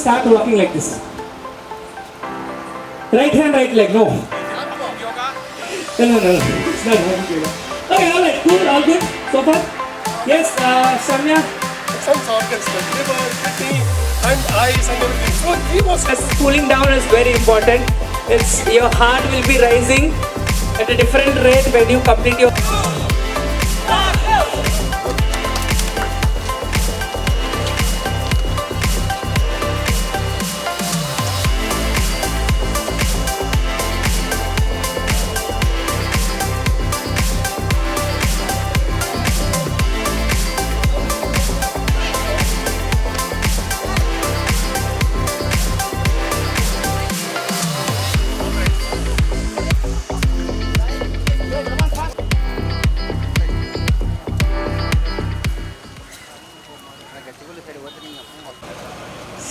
start walking like this. Right hand, right leg. No. No. It's not walking yoga. Okay, all right, cool, all good so far. Yes, Samya. Some organs like liver, kidney, and eyes and everything. So he was. Cooling down is very important. It's your heart will be rising at a different rate when you complete your.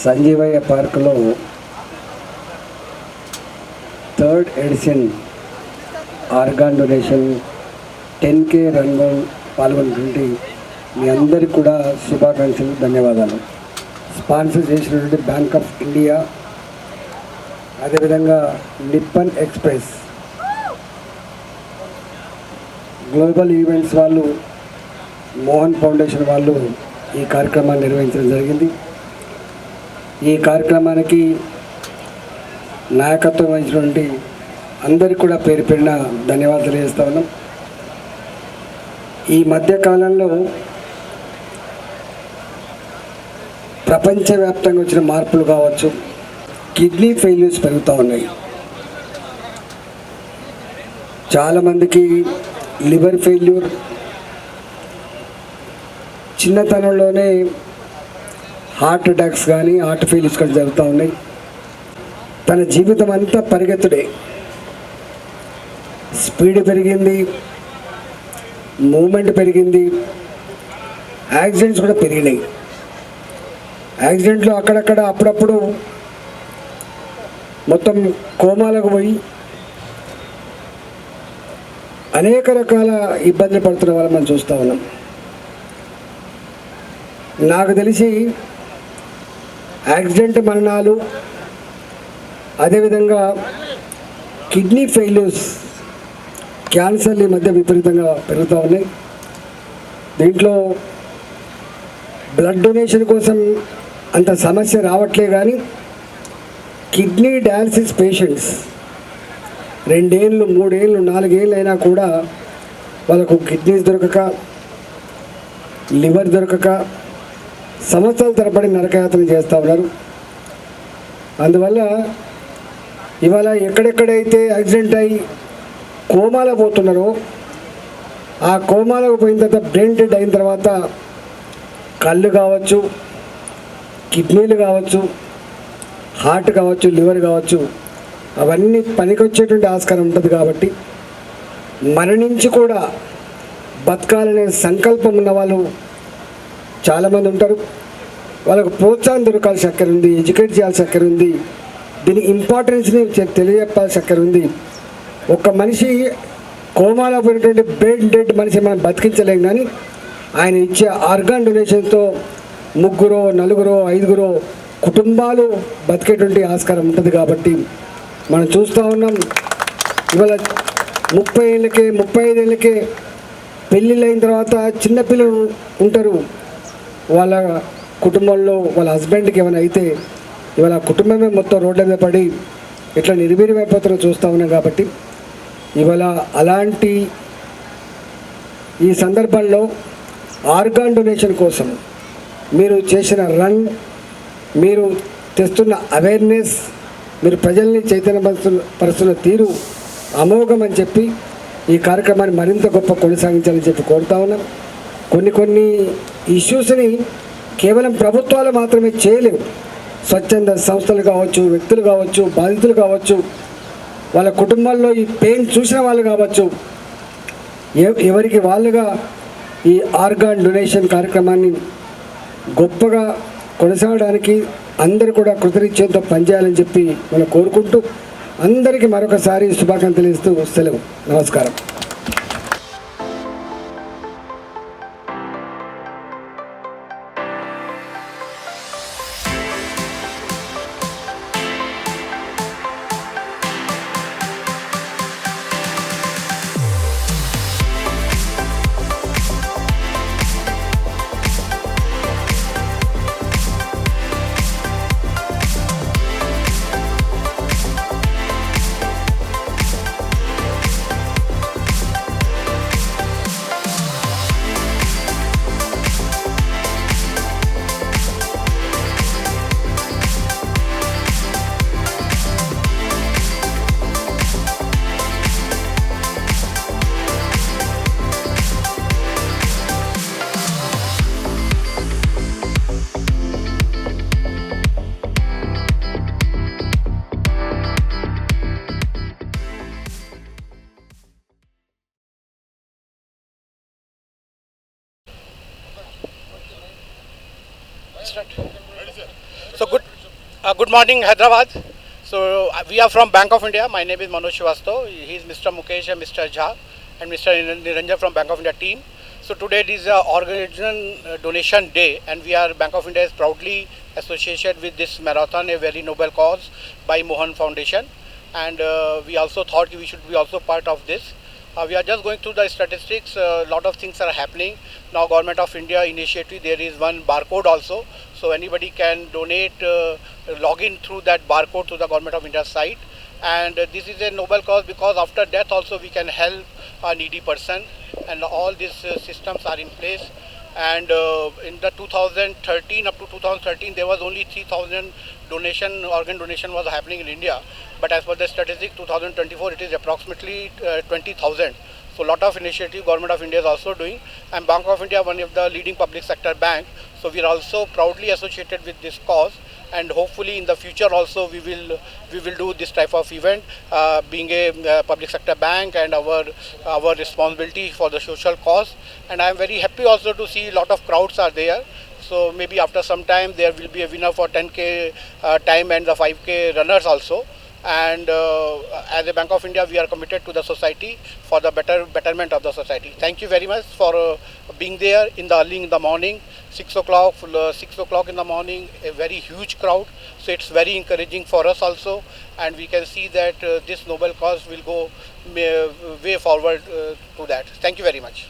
Sanjeevaiah పార్కులో 3rd edition organ donation 10K రన్లో పాల్గొన్నటువంటి మీ అందరికీ కూడా శుభాకాంక్షలు, ధన్యవాదాలు. Sponsor చేసినటువంటి bank of India, అదేవిధంగా Nippon express, global events వాళ్ళు, మోహన్ ఫౌండేషన్ వాళ్ళు ఈ కార్యక్రమాన్ని నిర్వహించడం జరిగింది. ఈ కార్యక్రమానికి నాయకత్వం వహించినటువంటి అందరికీ కూడా పేరు పేరున ధన్యవాదాలు తెలియజేస్తా ఉన్నాం. ఈ మధ్యకాలంలో ప్రపంచవ్యాప్తంగా వచ్చిన మార్పులు కావచ్చు, కిడ్నీ ఫెయిల్యూర్స్ పెరుగుతూ ఉన్నాయి. చాలామందికి లివర్ ఫెయిల్యూర్, చిన్నతనంలోనే హార్ట్ అటాక్స్ కానీ హార్ట్ ఫెయిల్యూర్స్ కానీ జరుగుతూ ఉన్నాయి. తన జీవితం అంతా పరిగెత్తుడే, స్పీడ్ పెరిగింది, మూమెంట్ పెరిగింది, యాక్సిడెంట్స్ కూడా పెరిగినాయి. యాక్సిడెంట్లో అక్కడక్కడ అప్పుడప్పుడు మొత్తం కోమాలకు పోయి అనేక రకాల ఇబ్బందులు పడుతున్న వాళ్ళని మనం చూస్తూ ఉన్నాం. నాకు తెలిసి యాక్సిడెంట్ మరణాలు, అదేవిధంగా కిడ్నీ ఫెయిల్యూర్స్, క్యాన్సర్లు ఈ మధ్య విపరీతంగా పెరుగుతూ ఉన్నాయి. దీంట్లో బ్లడ్ డొనేషన్ కోసం అంత సమస్య రావట్లే, కానీ కిడ్నీ డయాలసిస్ పేషెంట్స్ 2 ఏళ్ళు 3 ఏళ్ళు 4 ఏళ్ళు అయినా కూడా వాళ్ళకు కిడ్నీస్ దొరకక, లివర్ దొరకక సంవత్సరాల తరబడి నరకయాత్ర చేస్తూ ఉన్నారు. అందువల్ల ఇవాళ ఎక్కడెక్కడైతే యాక్సిడెంట్ అయ్యి కోమాలో పోతున్నారో, ఆ కోమాలకు పోయిన తర్వాత బ్రెయిన్ డెడ్ అయిన తర్వాత కళ్ళు కావచ్చు, కిడ్నీలు కావచ్చు, హార్ట్ కావచ్చు, లివర్ కావచ్చు, అవన్నీ పనికొచ్చేటువంటి ఆస్కారం ఉంటుంది. కాబట్టి మరణించి కూడా బతకాలనే సంకల్పం ఉన్న వాళ్ళు చాలామంది ఉంటారు. వాళ్ళకు ప్రోత్సాహం దొరకాల్సిన అక్కర ఉంది, ఎడ్యుకేట్ చేయాల్సిన అక్కర ఉంది, దీని ఇంపార్టెన్స్ని తెలియజెప్పాల్సిన అక్కర ఉంది. ఒక మనిషి కోమాలో పోయినటువంటి బ్రెయిన్ డెడ్ మనిషి మనం బతికించలేం, కానీ ఆయన ఇచ్చే ఆర్గాన్ డొనేషన్తో 3, 4, 5 కుటుంబాలు బతికేటువంటి ఆస్కారం ఉంటుంది. కాబట్టి మనం చూస్తూ ఉన్నాం, ఇవాళ 30 ఏళ్ళకే 35 ఏళ్ళకే పెళ్ళిళ్ళు అయిన తర్వాత చిన్నపిల్లలు ఉంటారు. వాళ్ళ కుటుంబంలో వాళ్ళ హస్బెండ్కి ఏమైనా అయితే ఇవాళ కుటుంబమే మొత్తం రోడ్ల మీద పడి ఇట్లా నిర్వీర్యమైపోతారో చూస్తూ ఉన్నాం. కాబట్టి ఇవాళ అలాంటి ఈ సందర్భంలో ఆర్గాన్ డొనేషన్ కోసం మీరు చేసిన రన్, మీరు తెస్తున్న అవేర్నెస్, మీరు ప్రజల్ని చైతన్యపరుస్తున్న తీరు అమోఘం అని చెప్పి ఈ కార్యక్రమాన్ని మరింత గొప్ప కొనసాగించాలని చెప్పి కోరుతా ఉన్నాం. కొన్ని ఇష్యూస్ని కేవలం ప్రభుత్వాలు మాత్రమే చేయలేవు. స్వచ్ఛంద సంస్థలు కావచ్చు, వ్యక్తులు కావచ్చు, బాధితులు కావచ్చు, వాళ్ళ కుటుంబాల్లో ఈ పెయిన్ చూసిన వాళ్ళు కావచ్చు, ఎవరికి వాళ్ళుగా ఈ ఆర్గాన్ డొనేషన్ కార్యక్రమాన్ని గొప్పగా కొనసాగడానికి అందరూ కూడా కృతనిశ్చయంతో పనిచేయాలని చెప్పి మనం కోరుకుంటూ అందరికీ మరొకసారి శుభాకాంక్షలు తెలియజేస్తూ సెలవు. నమస్కారం. start. So good morning, Hyderabad. So we are from Bank of India. My name is Manoj Srivastav. He is Mr. Mukesh and Mr. Jha and Mr. Niranjan from Bank of India team. So today it is organization donation day, and we are Bank of India is proudly associated with this marathon, a very noble cause by Mohan Foundation, and we also thought we should be also part of this. We are just going through the statistics. A lot of things are happening now. Government of India initiative, there is one barcode also, so anybody can donate, log in through that barcode to the Government of India site. And this is a noble cause because after death also we can help a needy person, and all these systems are in place. And in the 2013, up to 2013, there was only 3,000 organ donation was happening in India. But as per the statistics, 2024, it is approximately 20,000. So a lot of initiative Government of India is also doing. And Bank of India, one of the leading public sector bank. So we are also proudly associated with this cause. And hopefully in the future also we will do this type of event, being a public sector bank, and our responsibility for the social cause. And I am very happy also to see a lot of crowds are there. So maybe after some time there will be a winner for 10K time and the 5K runners also. And as a Bank of India, we are committed to the society for the betterment of the society. Thank you very much for being there in the early in the morning, 6 o'clock in the morning, a very huge crowd. So it's very encouraging for us also, and we can see that this noble cause will go way forward to that. Thank you very much.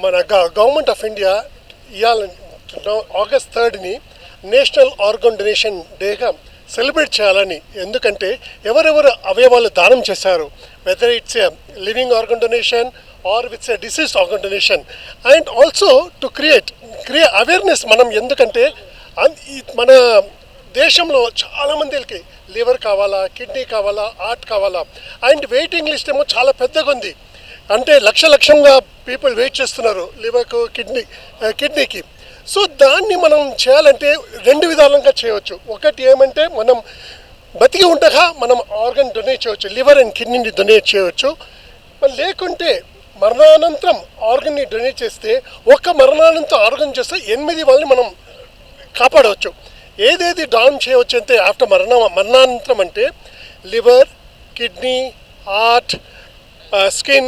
మన government of India ఇవాళ August 3ని national organ donation డేగా celebrate చేయాలని. ఎందుకంటే ఎవరెవరు అవయవాలు దానం చేశారు, whether it's a living organ donation or it's a deceased organ donation, and also to create awareness. మనం ఎందుకంటే మన దేశంలో చాలామందికి లివర్ కావాలా, కిడ్నీ కావాలా, హార్ట్ కావాలా, అండ్ వెయిటింగ్ లిస్ట్ ఏమో చాలా పెద్దగా ఉంది. అంటే లక్షంగా పీపుల్ వెయిట్ చేస్తున్నారు లివర్కు, కిడ్నీకి. సో దాన్ని మనం చేయాలంటే రెండు విధాలుగా చేయవచ్చు. ఒకటి ఏమంటే మనం బతికి ఉండగా మనం ఆర్గన్ డొనేట్ చేయవచ్చు, లివర్ అండ్ కిడ్నీని డొనేట్ చేయవచ్చు. లేకుంటే మరణానంతరం ఆర్గన్ని డొనేట్ చేస్తే, ఒక్క మరణానంతరం ఆర్గన్ చేస్తే 8 వాళ్ళని మనం కాపాడవచ్చు. ఏదేది డాన్ చేయవచ్చు అంటే ఆఫ్టర్ మరణానంతరం అంటే liver, kidney, heart, skin,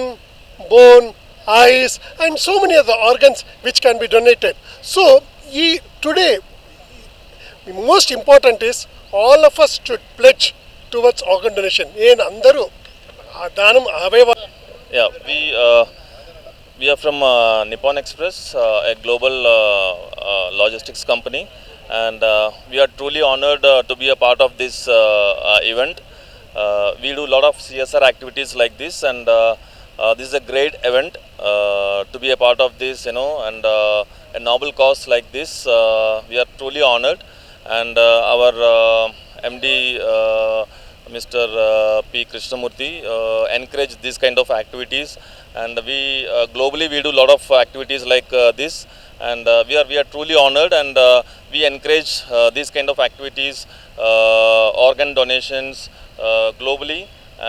bone, eyes, and so many other organs which can be donated. So today most important is all of us should pledge towards organ donation. Yen andaru danam avayava. Yeah, we are from Nippon Express, a global logistics company, and we are truly honored to be a part of this event. We do a lot of CSR activities like this, and this is a great event to be a part of this, and a noble cause like this. We are truly honored, and our MD Mr. P. Krishnamurthy encourage this kind of activities, and we globally we do a lot of activities like this, and we are truly honored, and we encourage these kind of activities, organ donations globally,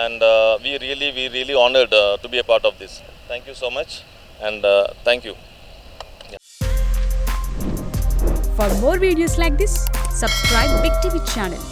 and we really honored to be a part of this. Thank you so much, and thank you. For more videos like this, subscribe Big TV channel.